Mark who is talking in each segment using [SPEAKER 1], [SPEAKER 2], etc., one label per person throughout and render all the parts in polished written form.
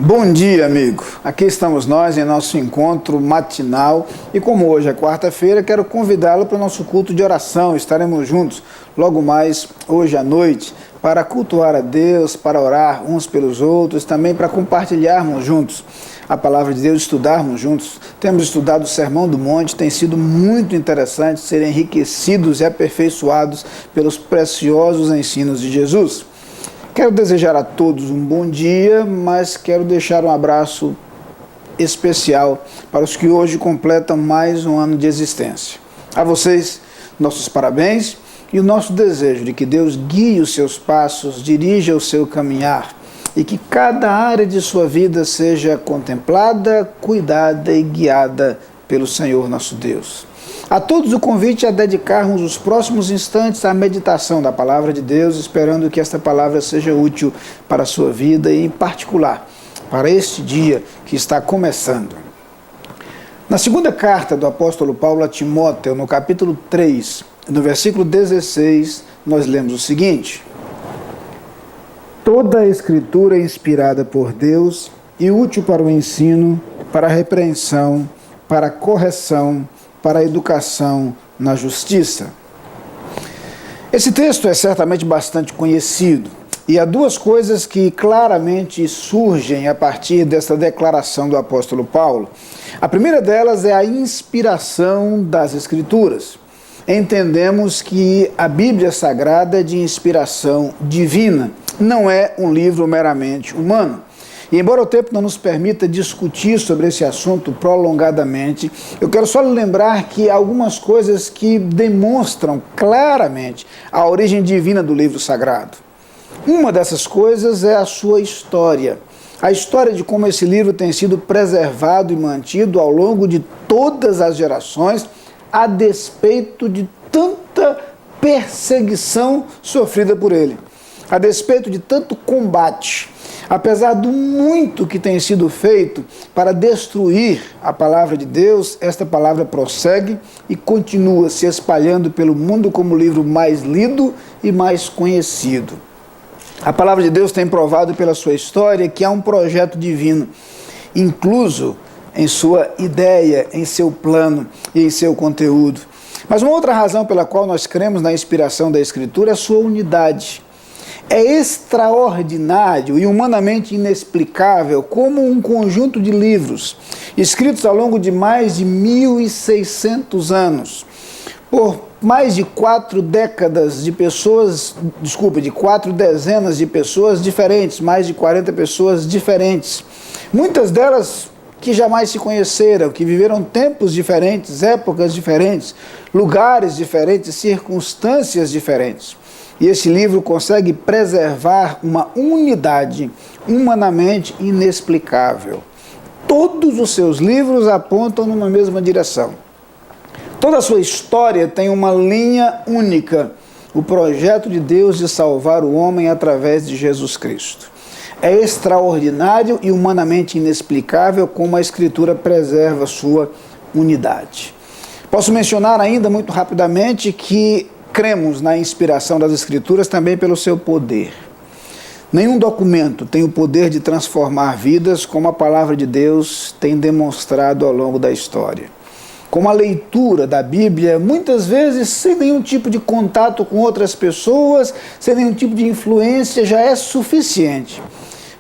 [SPEAKER 1] Bom dia, amigo. Aqui estamos nós em nosso encontro matinal e como hoje é quarta-feira, quero convidá-lo para o nosso culto de oração. Estaremos juntos logo mais hoje à noite para cultuar a Deus, para orar uns pelos outros, também para compartilharmos juntos a palavra de Deus, estudarmos juntos. Temos estudado o Sermão do Monte, tem sido muito interessante ser enriquecidos e aperfeiçoados pelos preciosos ensinos de Jesus. Quero desejar a todos um bom dia, mas quero deixar um abraço especial para os que hoje completam mais um ano de existência. A vocês, nossos parabéns e o nosso desejo de que Deus guie os seus passos, dirija o seu caminhar e que cada área de sua vida seja contemplada, cuidada e guiada pelo Senhor nosso Deus. A todos o convite a dedicarmos os próximos instantes à meditação da Palavra de Deus, esperando que esta palavra seja útil para a sua vida e, em particular, para este dia que está começando. Na segunda carta do apóstolo Paulo a Timóteo, no capítulo 3, no versículo 16, nós lemos o seguinte: Toda a Escritura é inspirada por Deus e útil para o ensino, para a repreensão, para a correção, para a educação na justiça. Esse texto é certamente bastante conhecido e há duas coisas que claramente surgem a partir desta declaração do apóstolo Paulo. A primeira delas é a inspiração das Escrituras. Entendemos que a Bíblia Sagrada é de inspiração divina, não é um livro meramente humano. E embora o tempo não nos permita discutir sobre esse assunto prolongadamente, eu quero só lembrar que há algumas coisas que demonstram claramente a origem divina do livro sagrado. Uma dessas coisas é a sua história. A história de como esse livro tem sido preservado e mantido ao longo de todas as gerações, a despeito de tanta perseguição sofrida por ele, a despeito de tanto combate. Apesar do muito que tem sido feito para destruir a palavra de Deus, esta palavra prossegue e continua se espalhando pelo mundo como o livro mais lido e mais conhecido. A palavra de Deus tem provado pela sua história que há um projeto divino, incluso em sua ideia, em seu plano e em seu conteúdo. Mas uma outra razão pela qual nós cremos na inspiração da Escritura é a sua unidade. É extraordinário e humanamente inexplicável como um conjunto de livros, escritos ao longo de mais de 1.600 anos, por mais de 4 dezenas de pessoas diferentes, mais de 40 pessoas diferentes, muitas delas que jamais se conheceram, que viveram tempos diferentes, épocas diferentes, lugares diferentes, circunstâncias diferentes. E esse livro consegue preservar uma unidade humanamente inexplicável. Todos os seus livros apontam numa mesma direção. Toda a sua história tem uma linha única: o projeto de Deus de salvar o homem através de Jesus Cristo. É extraordinário e humanamente inexplicável como a Escritura preserva sua unidade. Posso mencionar ainda muito rapidamente que cremos na inspiração das Escrituras também pelo seu poder. Nenhum documento tem o poder de transformar vidas como a palavra de Deus tem demonstrado ao longo da história. Como a leitura da Bíblia, muitas vezes sem nenhum tipo de contato com outras pessoas, sem nenhum tipo de influência, já é suficiente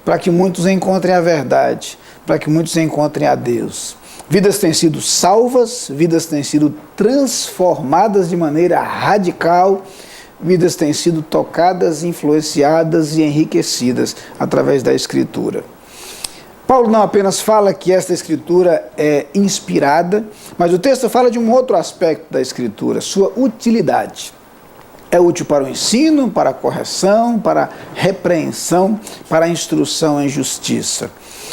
[SPEAKER 1] para que muitos encontrem a verdade, para que muitos encontrem a Deus. Vidas têm sido salvas, vidas têm sido transformadas de maneira radical, vidas têm sido tocadas, influenciadas e enriquecidas através da Escritura. Paulo não apenas fala que esta Escritura é inspirada, mas o texto fala de um outro aspecto da Escritura, sua utilidade. É útil para o ensino, para a correção, para a repreensão, para a instrução em justiça.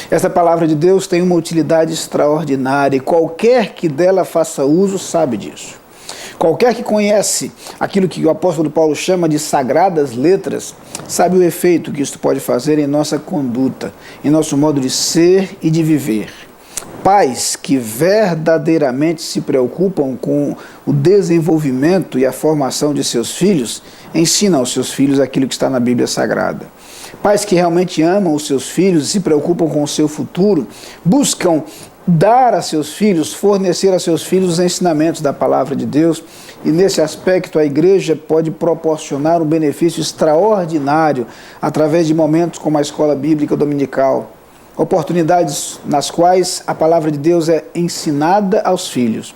[SPEAKER 1] Esta palavra de Deus tem uma utilidade extraordinária e qualquer que dela faça uso sabe disso. Qualquer que conhece aquilo que o apóstolo Paulo chama de sagradas letras, sabe o efeito que isto pode fazer em nossa conduta, em nosso modo de ser e de viver. Pais que verdadeiramente se preocupam com o desenvolvimento e a formação de seus filhos, ensinam aos seus filhos aquilo que está na Bíblia Sagrada. Pais que realmente amam os seus filhos e se preocupam com o seu futuro, buscam dar a seus filhos, fornecer a seus filhos os ensinamentos da Palavra de Deus, e nesse aspecto a igreja pode proporcionar um benefício extraordinário através de momentos como a escola bíblica dominical, oportunidades nas quais a Palavra de Deus é ensinada aos filhos.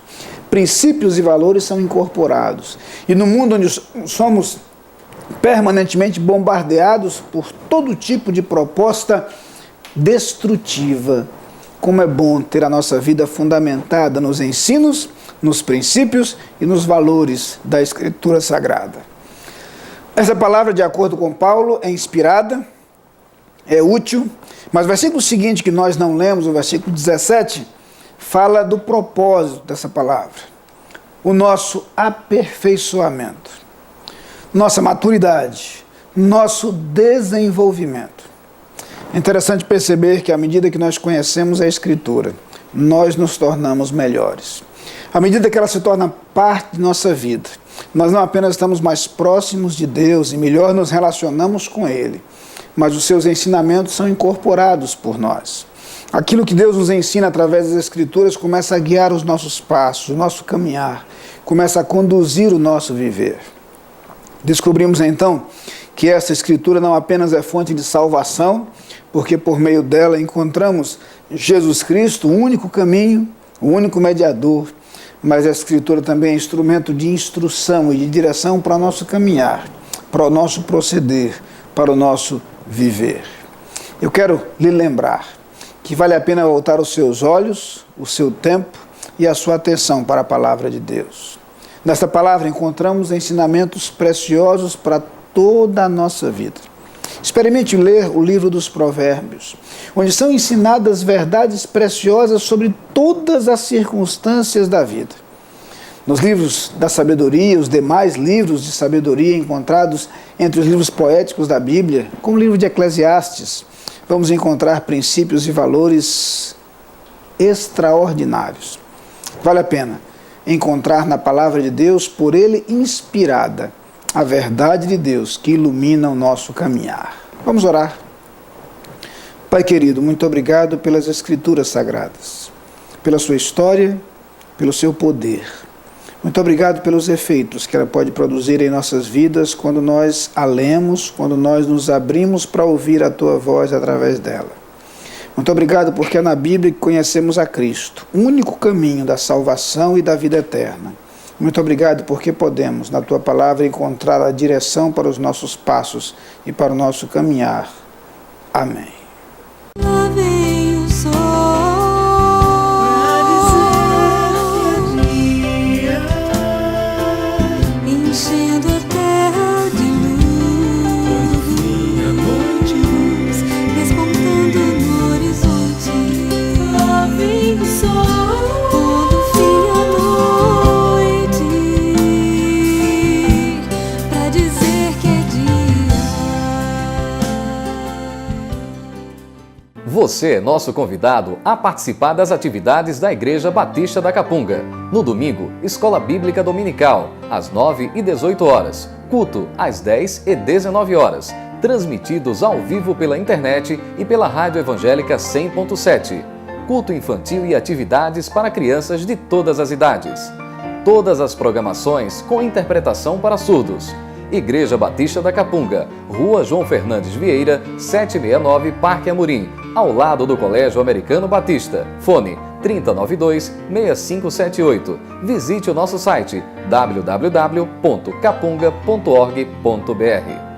[SPEAKER 1] Princípios e valores são incorporados. E no mundo onde somos permanentemente bombardeados por todo tipo de proposta destrutiva, como é bom ter a nossa vida fundamentada nos ensinos, nos princípios e nos valores da Escritura Sagrada. Essa palavra, de acordo com Paulo, é inspirada, é útil, mas o versículo seguinte que nós não lemos, o versículo 17, fala do propósito dessa palavra, o nosso aperfeiçoamento, nossa maturidade, nosso desenvolvimento. É interessante perceber que à medida que nós conhecemos a Escritura, nós nos tornamos melhores. À medida que ela se torna parte de nossa vida, nós não apenas estamos mais próximos de Deus e melhor nos relacionamos com Ele, mas os seus ensinamentos são incorporados por nós. Aquilo que Deus nos ensina através das Escrituras começa a guiar os nossos passos, o nosso caminhar, começa a conduzir o nosso viver. Descobrimos então que essa Escritura não apenas é fonte de salvação, porque por meio dela encontramos Jesus Cristo, o único caminho, o único mediador, mas a Escritura também é instrumento de instrução e de direção para o nosso caminhar, para o nosso proceder, para o nosso viver. Eu quero lhe lembrar que vale a pena voltar os seus olhos, o seu tempo e a sua atenção para a palavra de Deus. Nesta palavra encontramos ensinamentos preciosos para toda a nossa vida. Experimente ler o livro dos Provérbios, onde são ensinadas verdades preciosas sobre todas as circunstâncias da vida. Nos livros da sabedoria, os demais livros de sabedoria encontrados entre os livros poéticos da Bíblia, como o livro de Eclesiastes, vamos encontrar princípios e valores extraordinários. Vale a pena encontrar na palavra de Deus, por ele inspirada, a verdade de Deus que ilumina o nosso caminhar. Vamos orar. Pai querido, muito obrigado pelas Escrituras Sagradas, pela sua história, pelo seu poder. Muito obrigado pelos efeitos que ela pode produzir em nossas vidas quando nós a lemos, quando nós nos abrimos para ouvir a tua voz através dela. Muito obrigado porque é na Bíblia que conhecemos a Cristo, o único caminho da salvação e da vida eterna. Muito obrigado porque podemos, na tua palavra, encontrar a direção para os nossos passos e para o nosso caminhar. Amém.
[SPEAKER 2] Lá vem o sol pra dizer enchendo a terra de luz, a noite despontando no horizonte. Lá vem o sol quando fim a noite pra dizer que é dia.
[SPEAKER 3] Você é nosso convidado a participar das atividades da Igreja Batista da Capunga. No domingo, Escola Bíblica Dominical, às 9 e 18 horas. Culto, às 10 e 19 horas. Transmitidos ao vivo pela internet e pela Rádio Evangélica 100.7. Culto infantil e atividades para crianças de todas as idades. Todas as programações com interpretação para surdos. Igreja Batista da Capunga, Rua João Fernandes Vieira, 769, Parque Amorim, ao lado do Colégio Americano Batista. Fone 3092-6578. Visite o nosso site www.capunga.org.br.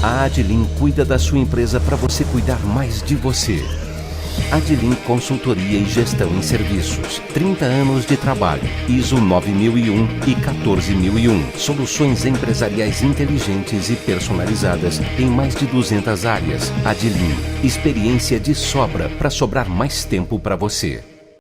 [SPEAKER 4] A Adlin cuida da sua empresa para você cuidar mais de você. Adlin Consultoria e Gestão em Serviços. 30 anos de trabalho. ISO 9001 e 14001. Soluções empresariais inteligentes e personalizadas em mais de 200 áreas. Adlin. Experiência de sobra para sobrar mais tempo para você.